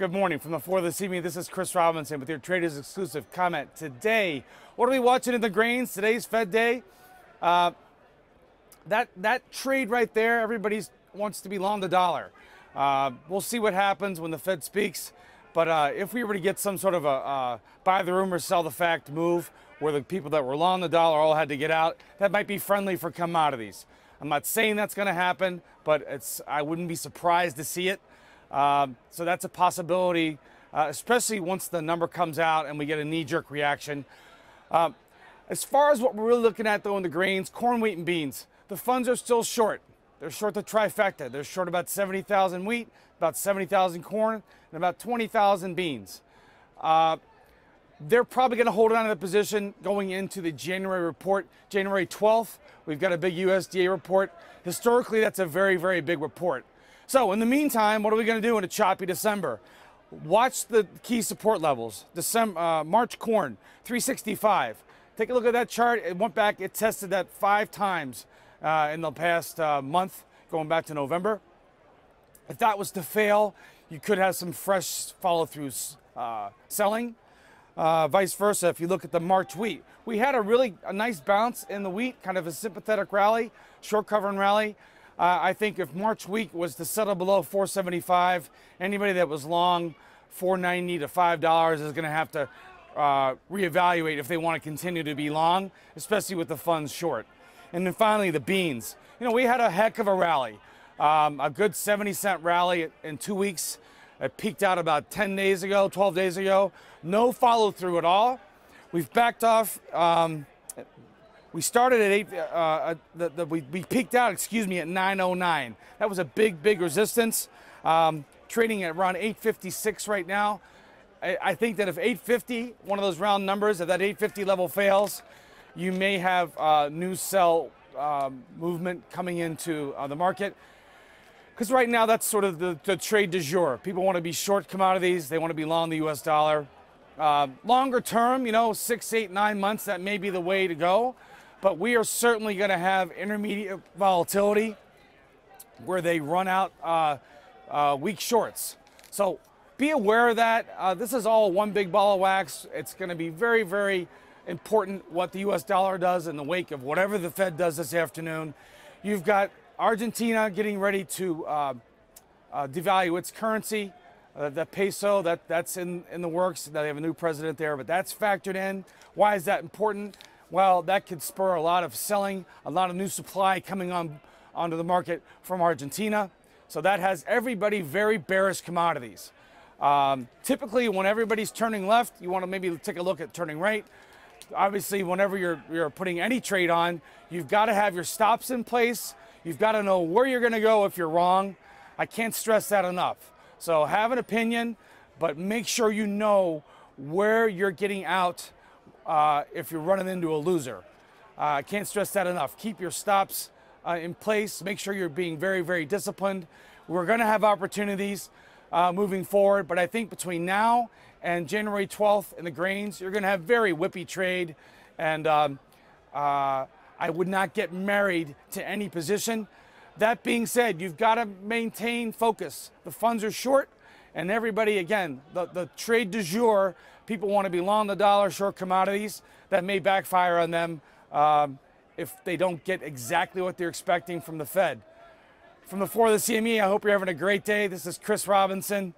Good morning from the floor of the CME. This is Chris Robinson with your Traders Exclusive comment. Today, what are we watching in the grains? Today's Fed Day. That trade right there, everybody wants to be long the dollar. We'll see what happens when the Fed speaks. But if we were to get some sort of a buy the rumor, sell the fact move where the people that were long the dollar all had to get out, that might be friendly for commodities. I'm not saying that's going to happen, but I wouldn't be surprised to see it. So that's a possibility, especially once the number comes out and we get a knee-jerk reaction. As far as what we're really looking at, though, in the grains, corn, wheat, and beans, the funds are still short. They're short the trifecta. They're short about 70,000 wheat, about 70,000 corn, and about 20,000 beans. They're probably going to hold on to the position going into the January report. January 12th, we've got a big USDA report. Historically, that's a very, very big report. So in the meantime, what are we going to do in a choppy December? Watch the key support levels. March corn, 365. Take a look at that chart. It went back, it tested that 5 times in the past month, going back to November. If that was to fail, you could have some fresh follow-through selling. Vice versa, if you look at the March wheat, we had a nice bounce in the wheat, kind of a sympathetic rally, short covering rally. I think if March wheat was to settle below 475, anybody that was long 490 to $5 is going to have to reevaluate if they want to continue to be long, especially with the funds short. And then finally, the beans. You know, we had a heck of a rally, a good 70-cent rally in 2 weeks. It peaked out about 10 days ago, 12 days ago. No follow through at all. We've backed off. We started at we peaked out, excuse me, at 909. That was a big resistance. Trading at around 856 right now. I think that if 850, one of those round numbers, if that 850 level fails, you may have new sell movement coming into the market. Because right now, that's sort of the trade du jour. People want to be short commodities. They want to be long the US dollar. Longer term, you know, 6, 8, 9 months, that may be the way to go. But we are certainly going to have intermediate volatility where they run out weak shorts. So be aware of that. This is all one big ball of wax. It's going to be very, very important what the US dollar does in the wake of whatever the Fed does this afternoon. You've got Argentina getting ready to devalue its currency. The peso, that's in the works. They have a new president there, but that's factored in. Why is that important? Well, that could spur a lot of selling, a lot of new supply coming onto the market from Argentina. So that has everybody very bearish commodities. Typically, when everybody's turning left, you want to maybe take a look at turning right. Obviously, whenever you're putting any trade on, you've got to have your stops in place. You've got to know where you're going to go if you're wrong. I can't stress that enough. So have an opinion, but make sure you know where you're getting out if you're running into a loser. I can't stress that enough. Keep your stops in place. Make sure you're being very, very disciplined. We're going to have opportunities moving forward, but I think between now and January 12th in the grains, you're going to have very whippy trade, and I would not get married to any position. That being said, you've got to maintain focus. The funds are short, and everybody, again, the trade du jour, people want to be long the dollar, short commodities. That may backfire on them if they don't get exactly what they're expecting from the Fed. From the floor of the CME, I hope you're having a great day. This is Chris Robinson.